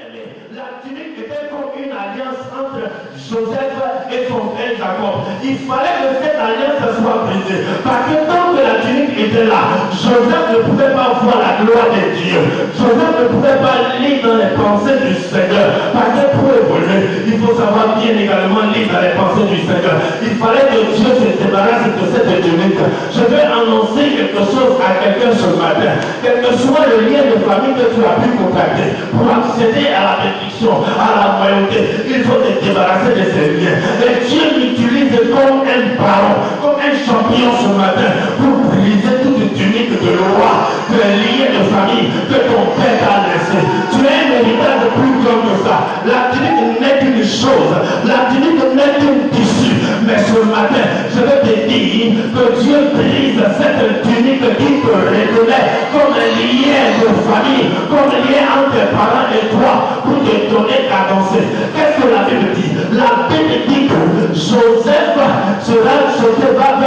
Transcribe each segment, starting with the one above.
La tunique était comme une alliance entre Joseph et son frère Jacob. Il fallait que cette alliance soit brisée. Parce que tant que la tunique était là, Joseph ne pouvait pas voir la gloire de Dieu. Joseph ne pouvait pas lire dans les pensées du Seigneur. Parce que pour évoluer, il faut savoir bien également lire dans les pensées du Seigneur. Il fallait que Dieu se débarrasse de cette tunique. Je vais annoncer quelque chose à quelqu'un ce matin. Quel que soit le lien de famille que tu as pu contacter pour accéder à la bénédiction, à la royauté, il faut te débarrasser de ces liens. Et Dieu l'utilise comme un baron, comme un champion ce matin pour briser toute tunique de loi, de liens de famille que ton père t'a laissé. Tu as un héritage plus grand que ça. La tunique n'est qu'une chose, la tunique n'est qu'une tissu. Mais ce matin, je vais te dire que Dieu brise cette tunique qui te reconnaît comme un lien de famille, comme un lien entre tes parents et toi pour te donner à danser. Qu'est-ce que la Bible dit? La Bible dit que Joseph va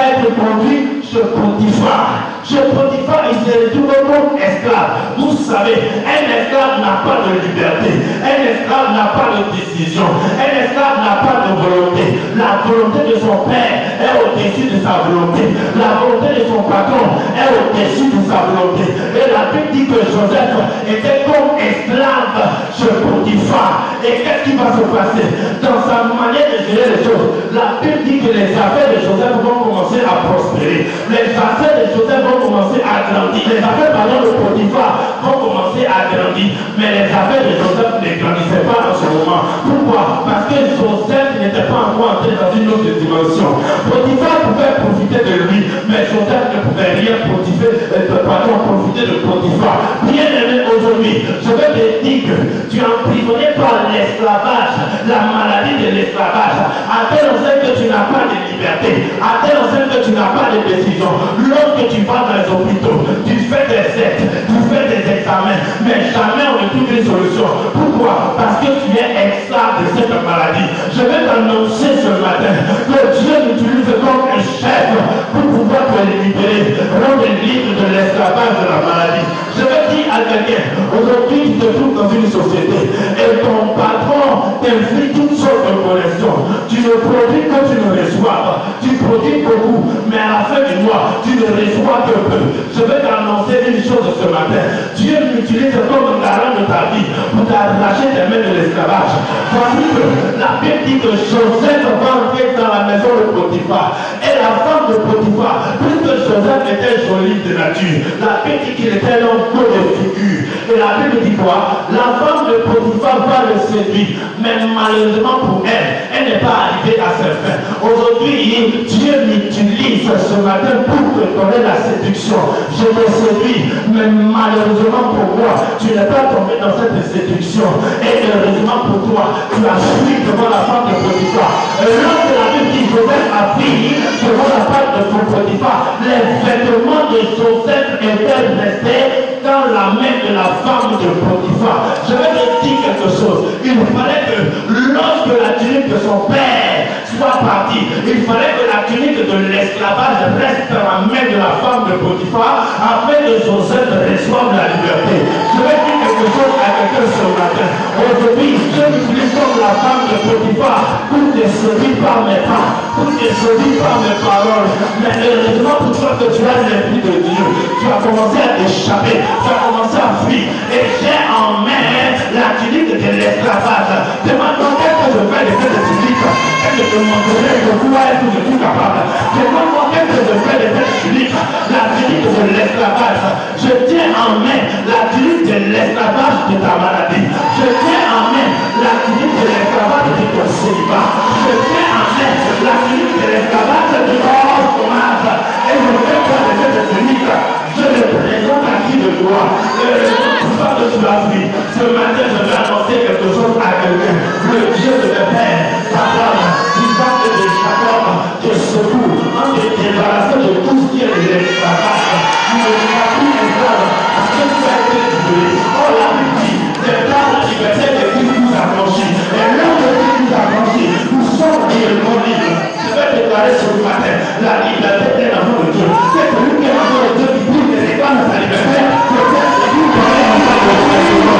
être conduit chez Potiphar. Chez Potiphar, il se retrouve comme esclave. Vous savez, un esclave n'a pas de liberté. Un esclave n'a pas de décision. Un esclave n'a pas de volonté. La volonté de son père est au-dessus de sa volonté. La volonté de son patron est au-dessus de sa volonté. Et la Bible dit que Joseph était comme esclave chez Potiphar. Et qu'est-ce qui va se passer? Dans sa manière de gérer les choses, la Bible dit que les affaires de Joseph vont commencer à prospérer. Les affaires de Joseph vont commencer à grandir. Les affaires, de Potiphar vont commencer à grandir. Mais les affaires de Joseph ne grandissaient pas en ce moment. Pourquoi? Parce que Joseph n'était pas encore entré dans une autre dimension. Potiphar pouvait profiter de lui, mais Joseph ne pouvait rien profiter de Potiphar. Bien aimé, aujourd'hui, je vais te dire que tu es emprisonné par l'esclavage, la maladie de l'esclavage, à tel enseigne que tu n'as pas de liberté, à tel enseigne que tu n'as pas de décision. Lorsque tu vas dans les hôpitaux, tu fais des tests, tu fais des examens, mais jamais on ne trouve une solution. Pourquoi? Parce que tu es esclave de cette maladie. Je vais t'annoncer ce matin que Dieu l'utilise comme un chef pour pouvoir te libérer, rendre libre de l'esclavage de la maladie. Je vais dire à quelqu'un, aujourd'hui tu te trouves dans une société et ton patron t'inflige toutes sortes de corrections. Tu ne produis que tu ne reçois. Tu produis beaucoup, mais à la fin du mois, tu ne reçois que peu. Je vais t'annoncer une chose ce matin. Dieu m'utilise comme garant de ta vie pour t'arracher des mains de l'esclavage. Voici que la Bible dit que Joseph va entrer dans la maison de Potiphar. Et la femme de Potiphar, puisque Joseph était joli de nature, la Bible dit qu'il était un homme de figure. Et la Bible dit quoi? La femme de Potiphar va le séduire. Mais malheureusement pour elle, elle n'est pas arrivée à ses fins. Aujourd'hui, Dieu m'utilise ce matin pour te donner la séduction. Je te séduis, mais malheureusement pour moi, tu n'es pas tombé dans cette séduction. Et heureusement pour toi, tu as fui devant la femme de Potiphar. Et lorsque la Bible dit Joseph a fui devant la femme de Potiphar, les vêtements de Joseph étaient restés dans la main de la femme de Potiphar. Je vais te dire quelque chose. Il fallait que lorsque la tunique de son père soit partie, il fallait que la tunique de l'esclavage reste dans la main de la femme de Potiphar afin que Joseph reçoive la liberté. Je vais dire quelque chose à quelqu'un ce matin. Aujourd'hui, je m'utilise comme la femme de Potiphar pour te séduire par mes pas, pour te séduire par mes paroles. Mais heureusement pour toi que tu as l'esprit de Dieu, tu as commencé à t'échapper, tu as commencé à fuir. Et j'ai en main la tunique de l'esclavage. Demande-moi qu'est-ce que je fais de cette tunique. Et je te montrerai de quoi est-ce que je suis capable. Demande-moi qu'est-ce que je fais de cette tunique. La tunique de l'esclavage. Je tiens en main la tunique de l'esclavage de ta maladie. Je tiens en main la tunique de l'esclavage de ton célibat. Je tiens en main la tunique de l'esclavage de ton chômage. Et je ne fais pas de cette tunique. Je le présente à qui de toi. Tout ça que tu as vu. Ce matin, je vais annoncer quelque chose à quelqu'un. Le Dieu de mes pères, Abraham, Isaac et Jacob, te secoue en te débarrassant de tout ce qui est de l'esclavage. Tu ne seras plus esclave parce que tu as été libéré. Oh, la Bible dit, c'est par la liberté que Christ nous a franchis. Et lorsque Christ nous a franchis, nous sommes réellement libres. Je vais déclarer ce matin la liberté d'un enfant de Dieu. C'est celui qui est enfant de Dieu qui brille et réclame sa liberté. C'est celui qui est enfant de Dieu.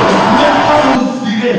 Même quand vous direz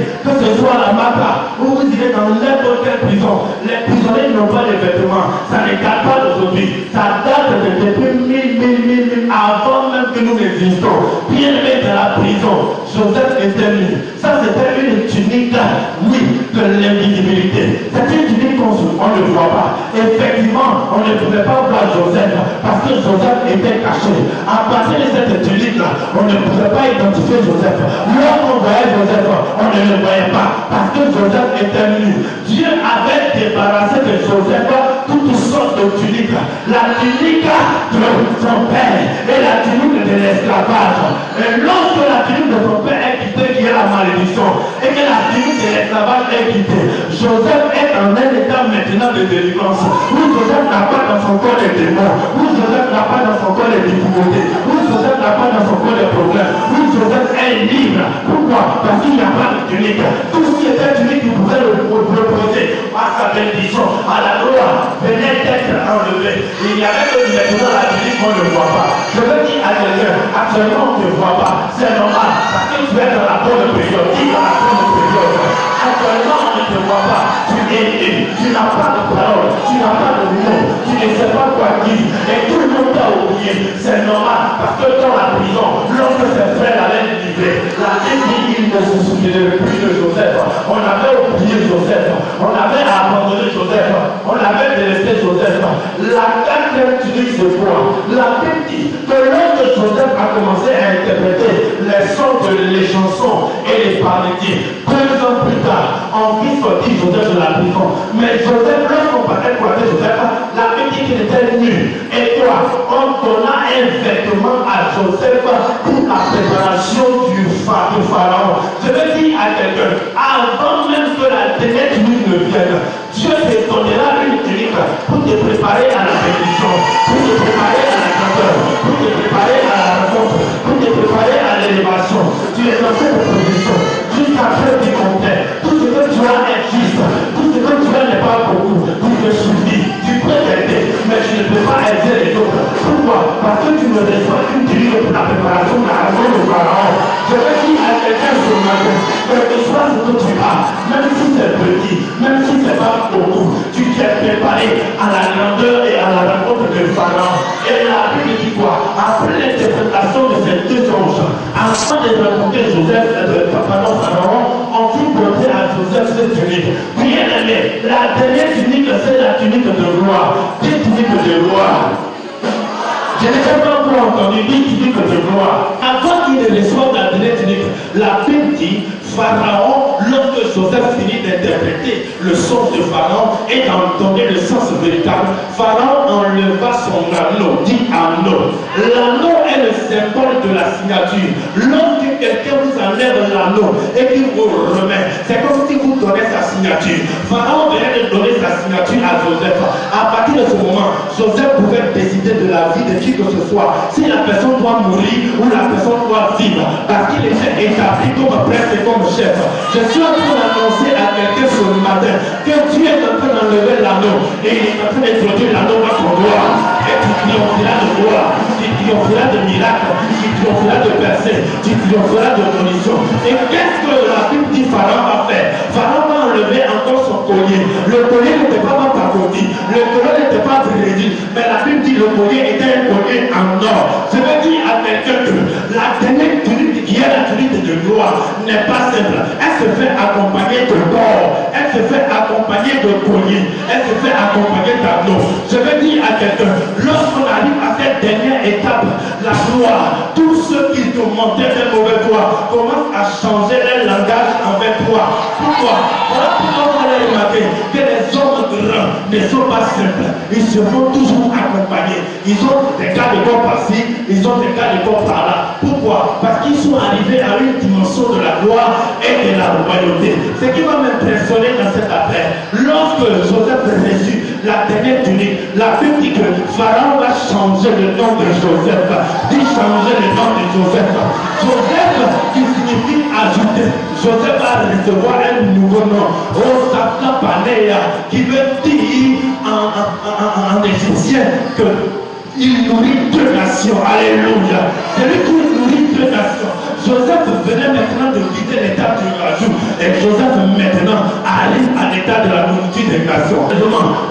pas. Effectivement, on ne pouvait pas voir Joseph parce que Joseph était caché. À partir de cette tunique-là, on ne pouvait pas identifier Joseph. Lorsqu'on voyait Joseph, on ne le voyait pas parce que Joseph était nu. Dieu avait débarrassé de Joseph toutes sortes de tuniques. La tunique de son père et la tunique de l'esclavage. Et lorsque la tunique de son père est quittée, qui est la malédiction, et que la tunique de l'esclavage est quittée, Joseph est en un état maintenant de délivrance, où Joseph n'a pas dans son corps les démons, où Joseph n'a pas dans son corps les difficultés, où Joseph n'a pas dans son corps les problèmes, où Joseph est libre. Pourquoi? Parce qu'il n'y a pas de tunique. Tout ce qui était tunique, il pouvait le proposer à sa bénédiction, à la gloire, venait d'être enlevé. Il n'y avait que maintenant la tunique qu'on ne voit pas. Je veux dire à quelqu'un, actuellement on ne te voit pas, c'est normal, parce que tu es dans la bonne période, dis dans la bonne période. Actuellement on ne te voit pas, tu n'as pas de parole, tu n'as pas de mots, tu ne sais pas quoi dire, et tout le monde t'a oublié. C'est normal, parce que dans la prison, lorsque ses frères allaient livrer, la Bible dit qu'il ne se souvenait plus de Joseph. On avait oublié Joseph, on avait abandonné Joseph, on avait délaissé Joseph. La quatrième tunique de foi, la Bible dit que lorsque Joseph a commencé à interpréter les sons les chansons et les paradis, 2 ans plus tard, on vit sortir Joseph de la prison. Mais Joseph, lorsqu'on parlait pour Joseph, la Bible dit qu'il était nu. Et quoi? On donna un vêtement à Joseph pour la préparation du pharaon. Je veux dire à quelqu'un, avant même que la dernière tunique ne vienne, Dieu te donnera une tunique pour te préparer à la bénédiction, pour te préparer à la grandeur, pour te préparer à la rencontre, pour te préparer à l'élévation. Tu es dans cette position jusqu'à près du compteur. Tout ce que tu as est juste, tout ce que tu as n'est pas beaucoup. Tu te souviens, tu peux t'aider, mais tu ne peux pas aider les autres. Pourquoi? Parce que tu ne reçois qu'une tunique pour la préparation de la rencontre du pharaon. Je veux dire à quelqu'un ce matin, quel que soit ce que tu as, même si c'est petit, même si c'est pas beaucoup, tu t'es préparé à la grandeur et à la rencontre du pharaon. Et la Bible dit quoi? Après l'interprétation de ces 2 anges, avant de rencontrer Joseph, Pharaon, on fit porter à Joseph cette tunique. Bien aimé, la dernière tunique, c'est la tunique de gloire. Des tuniques de gloire. Je n'ai pas encore entendu une tunique de gloire. Avant qu'il ne reçoive la dernière tunique, la Bible dit, Pharaon, lorsque Joseph finit d'interpréter le son de Pharaon et d'en donner le sens véritable, Pharaon enleva son anneau, dit anneau. L'anneau est le symbole de la signature. Lorsque quelqu'un vous enlève l'anneau et qu'il vous remet, c'est comme si vous donnez sa signature. Pharaon venait de donner sa signature à Joseph. À partir de ce moment, Joseph pouvait décider de la vie de qui que ce soit, si la personne doit mourir ou la personne doit vivre, parce qu'il était établi comme prince et comme chef. Je suis en train d'annoncer à quelqu'un ce matin que Dieu est en train d'enlever l'anneau et il est en train d'introduire l'anneau dans ton gloire. Et tu triompheras de gloire, tu triompheras de miracles, tu triompheras de percées, tu triompheras de munitions. Et qu'est-ce que la Bible dit Pharaon va faire? Pharaon va enlever encore son collier. Le collier n'était pas mal parcouru, le collier n'était pas réduit, mais la Bible dit le collier était un collier en or. Je veux dire à quelqu'un que la dernière tunique qui est la tunique de gloire n'est pas simple. Elle se fait accompagner de corps, elle se fait accompagner de collier, elle se fait accompagner d'anneaux. Je veux dire à quelqu'un, lorsqu'on arrive à cette dernière étape, la gloire, tous ceux qui te montaient d'un mauvais toi commencent à changer leur langage envers toi. Pourquoi? Voilà pourquoi vous allez remarquer que les hommes grands ne sont pas simples. Ils se font toujours accompagner. Ils ont des cas de corps par-ci, ils ont des cas de corps par-là. Pourquoi? Parce qu'ils sont arrivés à une dimension de la gloire et de la royauté. Ce qui va m'impressionner dans cette affaire, lorsque Joseph reçut la dernière tunique, la Bible dit que Pharaon va changer le nom de Joseph. Dit changer le nom de Joseph. Joseph qui signifie ajouter. Joseph va recevoir un nouveau nom. Oh, Safla Panéa, qui veut dire en égyptien que il nourrit 2 nations. Alléluia. Celui qui nourrit 2 nations. Joseph venait maintenant de quitter l'état du rajout. Et Joseph maintenant arrive à l'état de la nourriture des nations.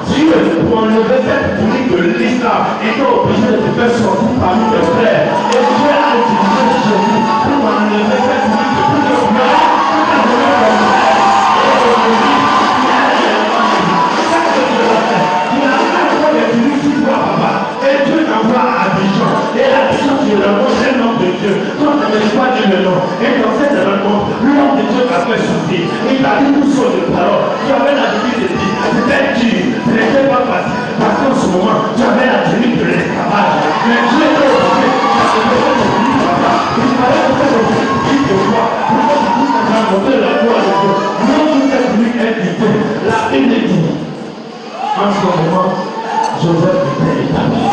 Dieu, pour enlever cette tunique de l'islam, était obligé de te faire sortir parmi tes frères. Et Dieu a utilisé Jésus pour enlever cette tunique de plus de gloire. Il t'a dit tout sur de parole. Tu avais l'habitude de dire, c'était dur, ce n'était pas facile. Parce qu'en ce moment, tu avais la tenue de l'esclavage. Mais Dieu t'a obligé, tu as besoin de lui, papa. Il fallait que tu aies de toi. Pourquoi tu dis que tu as montré la gloire de Dieu? Non, tout est venu invité. La Bible dit, en ce moment, Joseph était établi.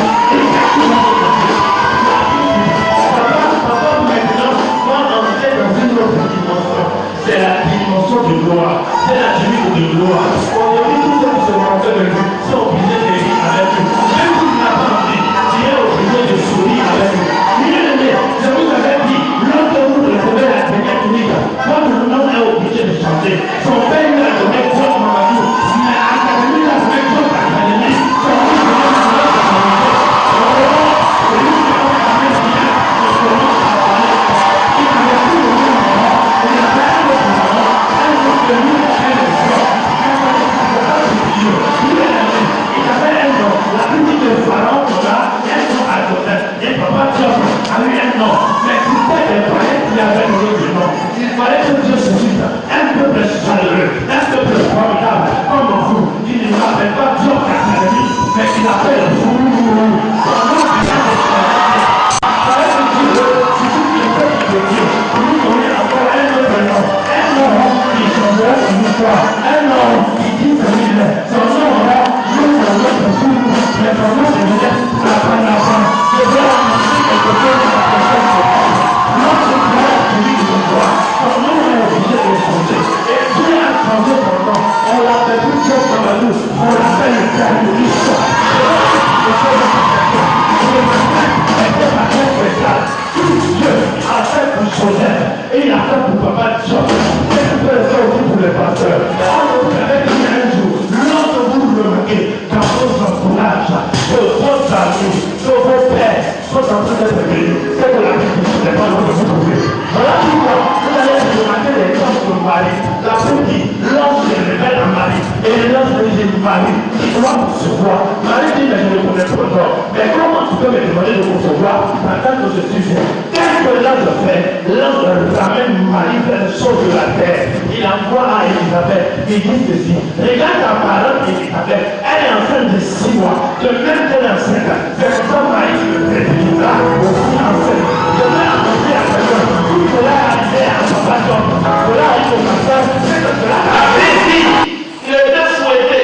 Papa, maintenant, va entrer dans une autre dimension. C'est la dimension de gloire. C'est la dimension de gloire. Aujourd'hui, tout ce qui se montre de lui, c'est obligé de rire avec lui. Même si tu n'as pas envie, tu es obligé de sourire avec lui. Bien-aimé, je vous avais dit, lorsque vous recevez la première tunique, votre nom est obligé de changer. Son père lui a donné quoi, Mamadou? Mais Académie l'a donné quoi, Académie? Son fils lui a donné il fallait que Dieu suscite un peuple chaleureux, un peuple formidable, comme vous, qui ne m'appelle pas Dieu Académie, mais qui l'appelle vous. Un homme qui dit que son nom là, nous sommes notre fou, mais son nom c'est la fin de la fin. Je veux annoncer quelque chose de la personne. Notre frère qui dit de toi, son nom est obligé de changer. Et Dieu a changé son nom. On l'appelle plus Dieu comme nous, on l'appelle le Père de l'histoire. Dieu a fait pour Joseph et il a fait pour papa John. C'est aussi pour les pasteurs. Vous avez dit un jour, lorsque vous remarquez dans vos entourages, que vos amis, que vos pères sont en train d'être bénis, c'est que la vie n'est pas loin de vous trouver. Voilà pourquoi vous allez remarquer les hommes de Marie. La Bible dit, l'homme se révèle à Marie et l'homme se dit Marie, il doit me recevoir. Marie dit, mais je ne connais pas encore. Mais comment tu peux me demander de me recevoir pendant que je suis fait? Qu'est-ce que l'ange fait? L'ange ramène Marie vers les choses de la terre. Il envoie à Elisabeth. Il dit ceci. Regarde ta parole Elisabeth. Elle est enceinte de 6 mois. De même qu'elle est enceinte. C'est pour ça Marie qui me prédira aussi enceinte. Je vais annoncer à quelqu'un. Tout cela arrivait à papa John. Cela arrive au pasteur. C'est que cela avait dit. Il était fouetté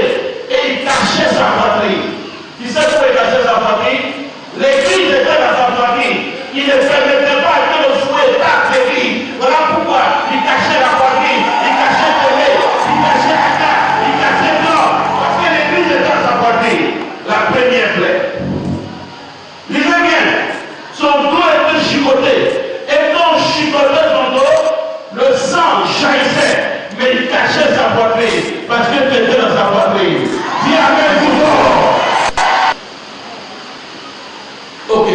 et il cachait sa poitrine. Tu sais pourquoi il cachait sa poitrine? L'église était dans sa poitrine. Il ne permettait pas que le fouet tape l'église. Voilà pourquoi il cachait la poitrine, il cachait le nez, il cachait la carte, il cachait l'or. Parce que l'église était dans sa poitrine. La première plaie. Lisez bien. Son dos était chicoté. Et quand on chicotait son dos, le sang jaillissait. Mais il cachait sa poitrine. Parce que tu étais dans sa poitrine. Dis avec vous. Ok.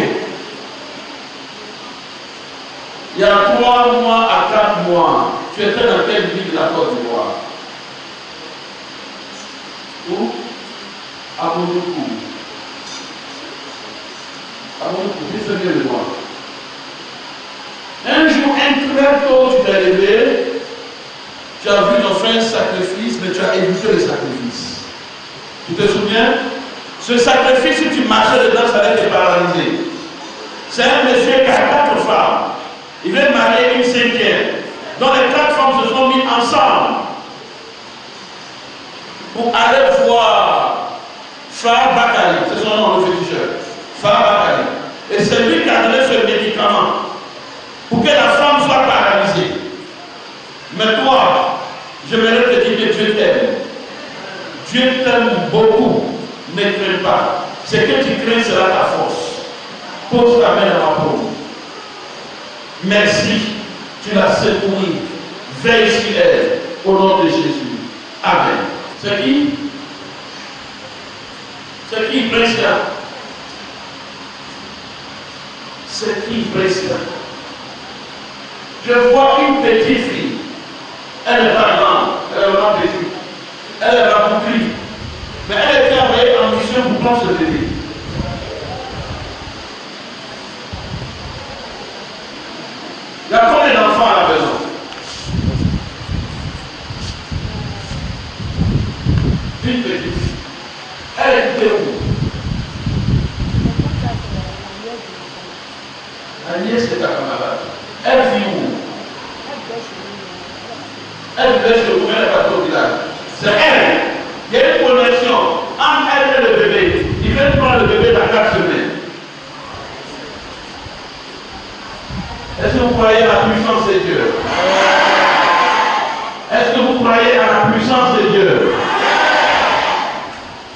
Il y a 3 mois à 4 mois, tu étais dans quelle ville de la Côte d'Ivoire? Où? À Bondoukou. À Bondoukou, dis-le bien de moi. Un jour, très tôt, tu t'es levé, tu as vu offrir un sacrifice, mais tu as évité le sacrifice. Tu te souviens? Ce sacrifice, si tu marchais dedans, ça allait te paralyser. C'est un monsieur qui a 4 femmes. Il veut marier une 5e. Donc les 4 femmes se sont mises ensemble pour aller voir Farah Bakali, c'est son nom le féticheur. Farah Bakali. Et c'est lui qui a donné ce médicament pour que la femme soit paralysée. Mais toi, j'aimerais te dire que Dieu t'aime. Dieu t'aime beaucoup. Ne crains pas. Ce que tu crains sera ta force. Pose ta main dans ma paume. Merci, tu l'as secoué. Veille sur elle, au nom de Jésus. Amen. C'est qui? C'est qui président? C'est qui président? Je vois une petite fille. Elle est pas grande, elle est vraiment petite. Elle est pas compris. Mais elle était envoyée en mission pour prendre ce bébé. Il y a combien d'enfants à la maison? une petite. Elle était où? Agnès est ta camarade. Elle vit où? Elle vivait chez vous, mais elle n'est pas au village. C'est elle. Il y a une connexion entre elle et le bébé. Il vient prendre le bébé dans 4 semaines. Est-ce que vous croyez à la puissance de Dieu? Est-ce que vous croyez à la puissance de Dieu?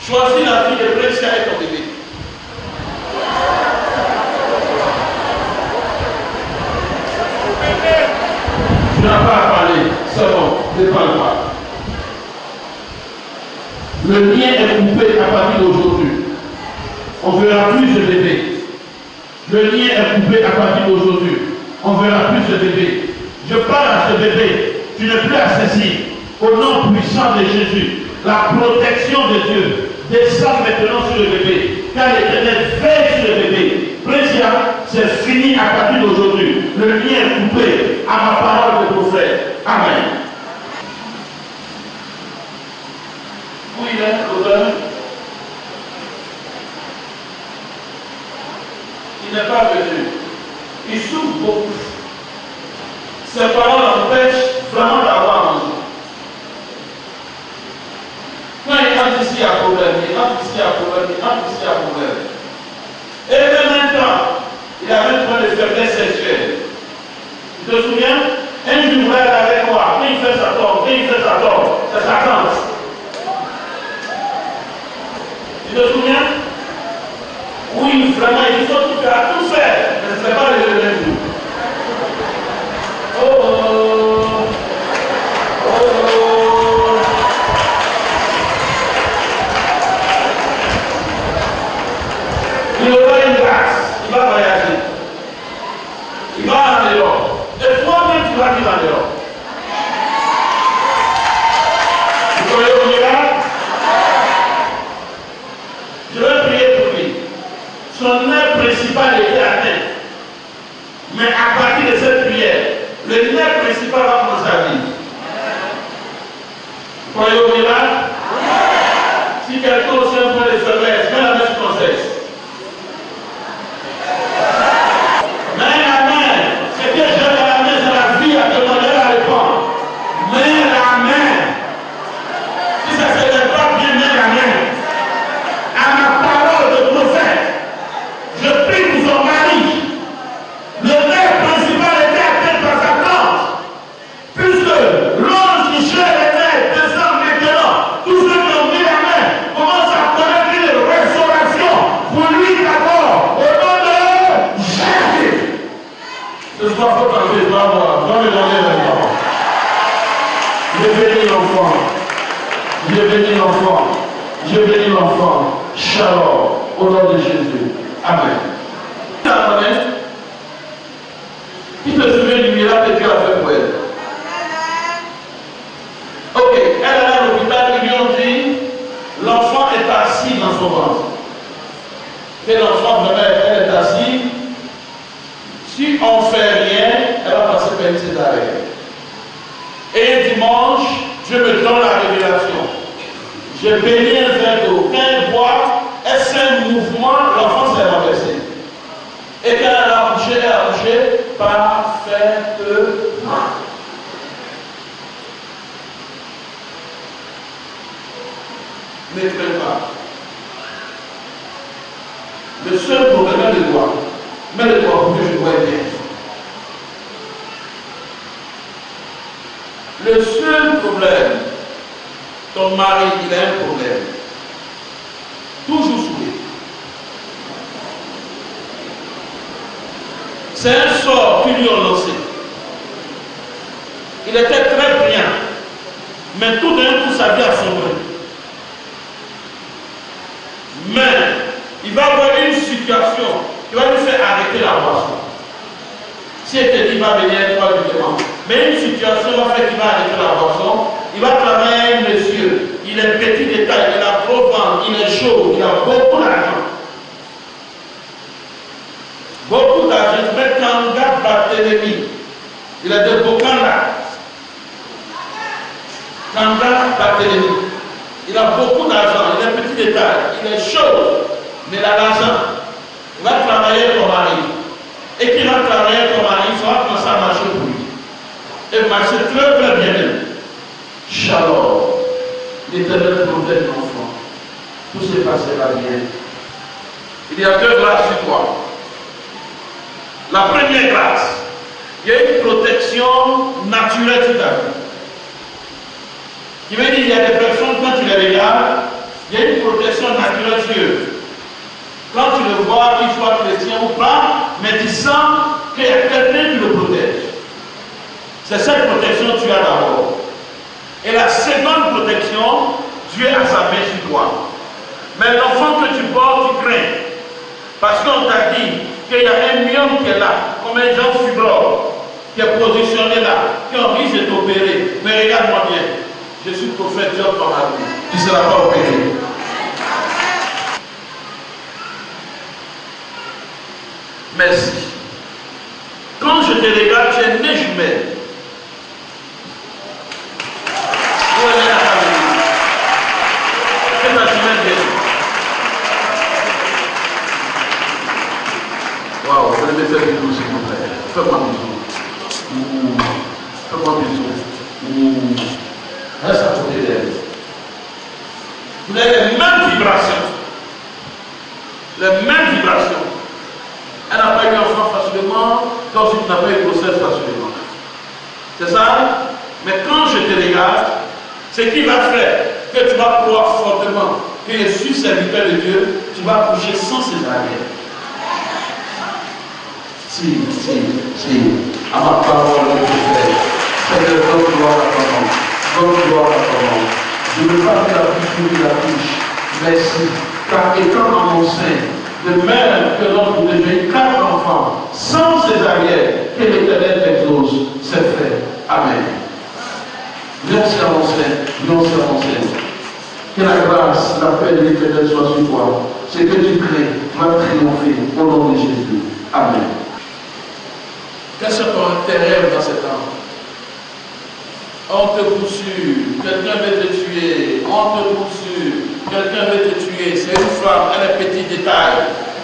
Choisis la fille de Précia et ton bébé. Tu n'as pas à parler. C'est bon, ne parle pas. Le lien est coupé à partir d'aujourd'hui. On ne verra plus ce bébé. Le lien est coupé à partir d'aujourd'hui. On ne verra plus ce bébé. Je parle à ce bébé. Tu n'es plus accessible. Au nom puissant de Jésus, la protection de Dieu descend maintenant sur le bébé. Car l'Éternel veille sur le bébé. Précia, c'est fini à partir d'aujourd'hui. Le lien est coupé à ma parole de prophète. Amen. Où il est, l'auteur? Il n'est pas venu. Il souffre beaucoup. Ses parents l'empêchent vraiment d'avoir à manger. Quand il entre ici, il y a problème. Il entre ici, il y a problème. Il entre ici, il y a problème. Et même maintenant, il avait un de faiblesse sexuelle. Tu te souviens? Un jour, il est avec moi. Quand il fait sa tort, c'est sa tante. Tu te souviens? Oui, vraiment, il faut tout faire, tout faire. Mais ce n'est pas le même jour. Oh oh. Oh oh. Il aura une grâce. Il va voyager. Il va en dehors. Et toi-même, tu vas vivre en dehors. Vous croyez au miracle? Je vais prier pour lui. Son nerf principal était atteint. Mais à partir de cette prière, le nerf principal va commencer à vivre. Vous croyez au miracle? Si quelqu'un aussi a un point de faiblesse, mets la main sur ton sexe. Mets la main. Ce que j'ai dans la main, c'est la vie à demander à répondre. Mets la main. Si ça ne se lève pas bien, mets la main. À ma parole de prophète, je prie pour son mari. Le nerf principal était atteint par sa tante. Puisque l'ange qui gère les nerfs descend maintenant, tous ceux qui ont mis la main commencent à connaître une restauration pour lui d'abord, au nom de Jésus. Ce soir, il faut t'enlever, dois me donner maintenant. Je bénis l'enfant. Je bénis l'enfant. Je bénis l'enfant. Shalom, au nom de Jésus. Amen. Amen. Qui se souvient du miracle que Dieu a fait pour elle? Ok, elle est à l'hôpital, ils lui ont dit, l'enfant est assis dans son ventre. Et l'enfant, vraiment, elle est assise. Si on ne fait rien, elle va passer par une césarienne. Et dimanche, Dieu me donne la révélation. Je bénis un verre d'eau. Quand elle boit, elle fait un mouvement, l'enfant s'est renversé. Et quand elle a accouché parfaitement. Ne crains pas. Le seul problème est le doigt. Mets le doigt pour que je vois bien. Le seul problème, ton mari, il a un problème. Toujours sourire. C'est un sort qu'ils lui ont lancé. Il était très brillant. Mais tout d'un coup, sa vie a sombré. Mais il va avoir une situation qui va lui faire arrêter la boisson. Si elle te dit, il va venir, tu vas lui demander. Mais une situation va faire qu'il va arrêter la boisson. Il va travailler à un monsieur. Il est petit de taille, il a gros ventre, il est chaud, il a beaucoup d'argent. Beaucoup d'argent. Mais Kanga Barthélemy, il a de Bokanda. Kanga Barthélemy. Il a beaucoup d'argent, il a un petit détail, il est chaud, mais il a l'argent. Il va travailler comme mari. Et qu'il va travailler comme mari, il va commencer à marcher pour lui. Et marcher très très bien. Shalom. L'Éternel protège l'enfant. Tout se passera bien. Il y a deux grâces sur toi. La première grâce, il y a une protection naturelle sur ta vie. Qui veut dire qu'il y a des personnes, quand tu les regardes, il y a une protection naturelle sur eux. Quand tu le vois, qu'il soit chrétien ou pas, mais tu sens qu'il y a quelqu'un qui le protège. C'est cette protection que tu as d'abord. Et la seconde protection, Dieu a sa main sur toi. Mais l'enfant que tu portes, tu crains. Parce qu'on t'a dit qu'il y a un myome qui est là, comme un Jean Fibror, qui est positionné là, qui a envie de t'opérer. Mais regarde-moi bien, je suis prophète Dieu dans ma vie. Tu ne seras pas opéré. Merci. Quand je te regarde, tu es né jumelle. Où est la famille? Fais ta jumelle bien. Waouh, vous allez me faire bisous s'il vous plaît. Fais-moi bisous. Fais-moi bisous. Reste à côté d'elle. Vous avez les mêmes vibrations. Les mêmes vibrations. Elle n'a pas eu enfant facilement, comme si tu n'as pas eu grossesse facilement. C'est ça? Mais quand je te regarde, ce qui va faire que tu vas croire fortement que je suis serviteur de Dieu, tu vas coucher sans césarienne. Si. À ma parole, je fais. Seigneur, donne gloire à ton nom. Donne gloire à ton nom. Je ne veux pas faire la bouche sur la bouche. Merci. Car étant dans mon sein, de même que l'homme pour devenir 4 enfants, sans césarienne, que l'Éternel t'exauce, c'est fait. Amen. Merci à mon Seigneur. Que la grâce, la paix de l'Éternel soit sur toi. Ce que tu crées va triompher au nom de Jésus. Amen. Quel est ton intérêt dans cet temps? On te poursuit, quelqu'un veut te tuer, on te poursuit, quelqu'un veut te tuer. C'est une femme, elle est petit détail.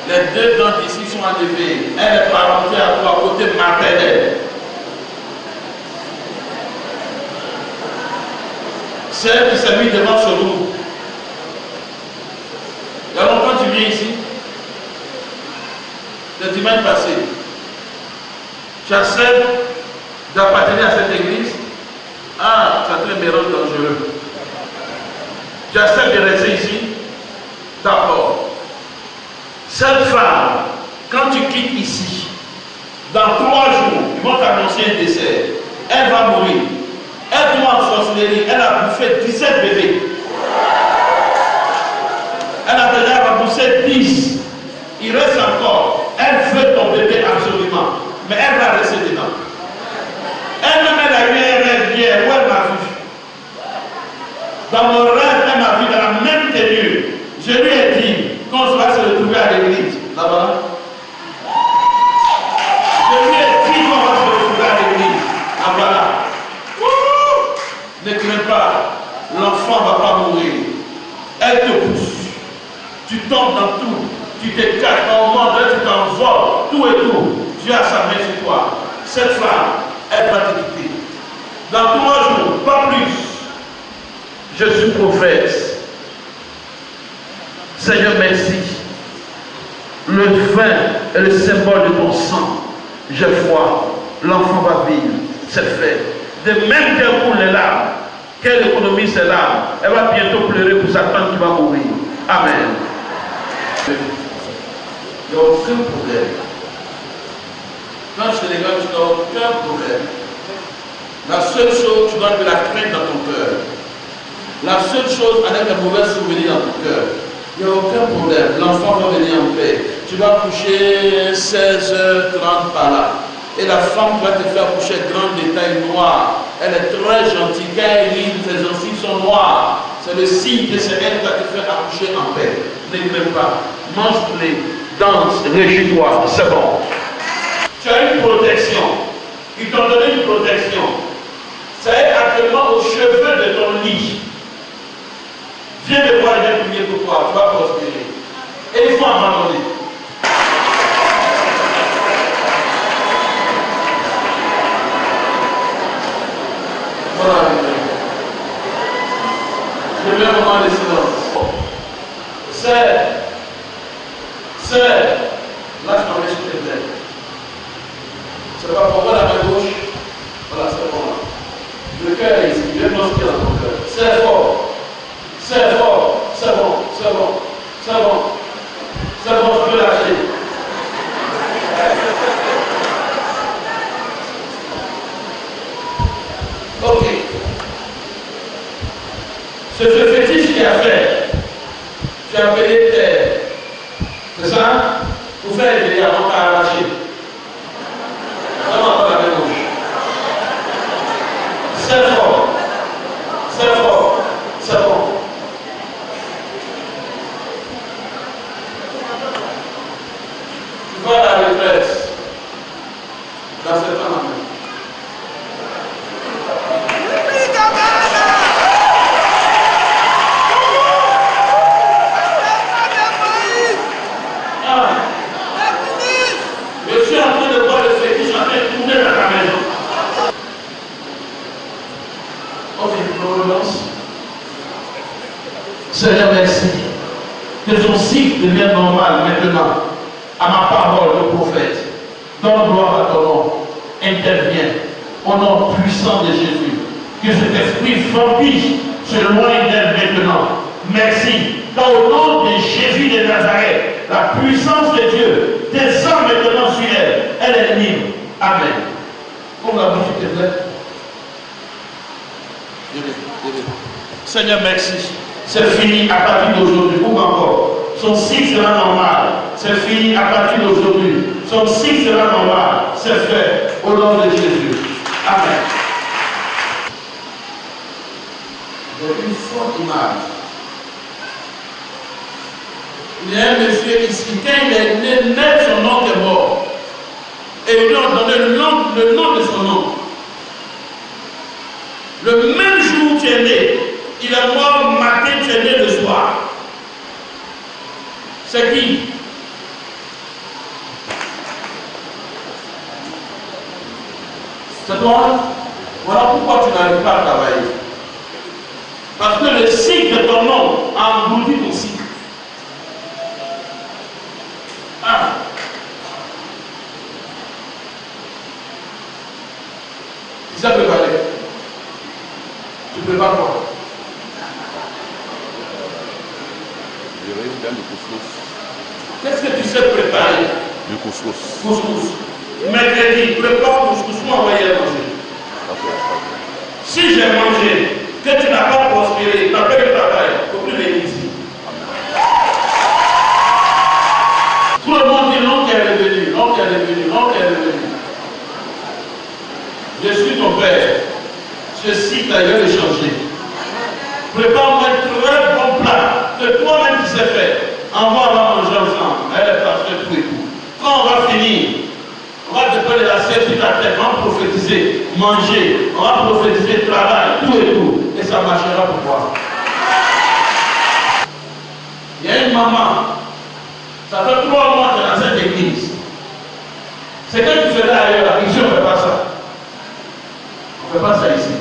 Les 2 dents d'ici sont enlevées. Elle est parentée à toi, côté maternel. Celle qui s'est mise devant ce loup. Il y a longtemps tu viens ici. Le dimanche passé. Tu acceptes d'appartenir à cette église. Ah, ça te mélange dangereux. Tu acceptes de rester ici. D'accord. Cette femme, quand tu quittes ici, dans 3 jours, ils vont t'annoncer un décès. Elle va mourir. Elle doit en sorcellerie. Elle a bouffé 17 bébés. Elle a déjà bouffé 10. Il reste encore. Elle veut ton bébé absolument. Mais elle va rester dedans. Elle-même, elle a eu un rêve hier où elle m'a vu. Dans mon rêve, elle m'a vu dans la même tenue. Je lui ai dit qu'on va se retrouver à l'église. Là-bas. Je lui ai dit qu'on va se retrouver à l'église. Là-bas. Ne crains pas. L'enfant ne va pas mourir. Elle te pousse. Tu tombes dans tout. Tu te caches dans le monde. Tu t'envoles. Tout et tout. Dieu a sa main sur toi. Cette femme, elle va te quitter. Dans 3 jours, pas plus. Je suis prophète. Seigneur, merci. Le vin est le symbole de ton sang. J'ai foi. L'enfant va vivre. C'est fait. De même qu'elle coule les larmes, qu'elle économise ses larmes, elle va bientôt pleurer pour sa tante qui va mourir. Amen. Il n'y a aucun problème. Quand je te regarde, tu n'as aucun problème. La seule chose, tu dois de la crainte dans ton cœur. La seule chose, avec un mauvais souvenir dans ton cœur. Il n'y a aucun problème. L'enfant va venir en paix. Tu vas coucher 16h30 par là. Et la femme va te faire coucher grand détail noir. Elle est très gentille. Quand elle rit, ses gencives sont noirs. C'est le signe que c'est elle qui va te faire accoucher en paix. Ne même pas. Mange-les, danse, réjouis-toi. C'est bon. Tu as une protection. Ils t'ont donné une protection. Ça est actuellement aux cheveux de ton lit. Viens me voir et viens prier pour toi, tu vas prospérer. Et il faut abandonner. Voilà. Je vais un moment de silence. C'est, lâche ma main sur tes têtes. C'est pas pour moi la main gauche. Voilà, c'est bon. Le cœur est ici. Viens m'inspirer dans ton cœur. C'est fort. C'est fort. C'est bon. C'est bon. C'est bon. C'est bon, je peux lâcher. Ok. Ce fétiche qu'il a fait, tu as appelé terre. C'est ça? Pour faire éveiller avant qu'à arracher. Vraiment pas la main gauche. C'est fort. C'est fort. C'est bon. Tu vas à la retraite. Dans cette année. Je suis en train de voir le fétiche, je suis en train de tourner dans ta maison. Ok, je relance. Seigneur, merci. Que ton cycle devienne normal maintenant. À ma parole de prophète. Donne gloire à ton nom. Interviens. Au nom puissant de Jésus. Que cet esprit vampire se loigne d'elle maintenant. Merci. Car au nom de Jésus de Nazareth, la puissance de Dieu descend maintenant sur elle. Elle est libre. Amen. Comme la bouche te plaît. Seigneur, merci. C'est fini à partir d'aujourd'hui. Ou encore. Son cycle sera normal. C'est fini à partir d'aujourd'hui. Son cycle sera normal. C'est fait. Au nom de Jésus. Amen. J'ai une forte image. Il y a un monsieur ici, quand il est né, son oncle est mort. Et ils lui ont donné le nom de son oncle. Le même jour où tu es né, il est mort matin, tu es né le soir. C'est qui? C'est toi? Voilà pourquoi tu n'arrives pas à travailler. Parce que le cycle de ton nom a englouti ton cycle. Ah. Tu sais préparer. Tu prépares quoi? Je rêve bien le couscous. Qu'est-ce que tu sais préparer? Le couscous. Couscous. Mercredi, prépare couscous, moi envoyer à manger. Ok. Si j'ai mangé, que tu n'as pas prospéré, tu n'as pas eu le travail, il ne faut plus venir ici. Tout le monde dit l'oncle est revenu, l'oncle est revenu, l'oncle est revenu. Je suis ton père. Ce cycle là, il va le changer. Prépare-moi un très bon plat que toi-même tu sais faire. Envoie à manger ensemble. Elle est parfaite pour tout. Quand on va finir, on va te prendre l'assiette sur ta tête, on va prophétiser, manger, on va prophétiser travail, tout et tout. Et ça marchera pour toi. Il y a une maman, ça fait 3 mois que dans cette église. C'est que tu faisais ailleurs, ici on ne fait pas ça. On ne fait pas ça ici.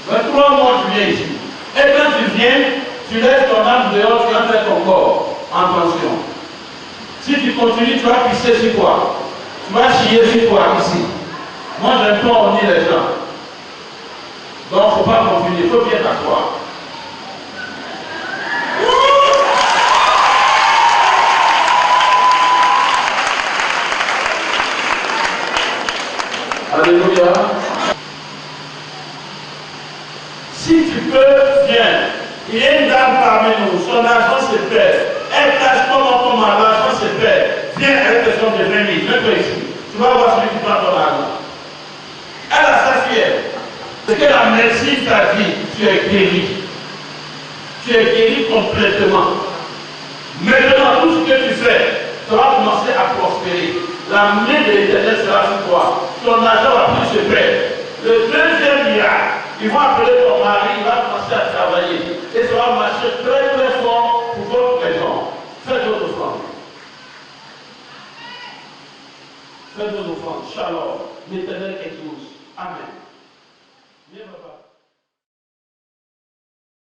23 mois tu viens ici. Et quand tu viens, tu laisses ton âme dehors, tu entres ton corps en tension. Si tu continues, tu vas pisser sur toi. Tu vas chier sur toi ici. Moi, j'aime pas honner les gens. Donc, il ne faut pas continuer. Il faut bien t'asseoir. Alléluia. Si tu peux, viens. Il y a une dame parmi nous, son argent se perd. Elle cache comment l'argent se perd. Viens avec le son de 20 000. Mets-toi ici. Tu vas voir celui qui prend ton argent. Elle a sa fière. C'est que la médecine t'a dit, tu es guéri. Tu es guéri complètement. Maintenant, tout ce que tu fais, tu vas commencer à prospérer. La main de l'Éternel sera sur toi. Ton argent va plus se perdre. Le deuxième miracle, ils vont appeler ton mari, il va commencer à travailler. Et ça va marcher très très fort pour votre maison. Faites votre offrande. Faites votre offrande. Shalom. L'Éternel exauce. Amen.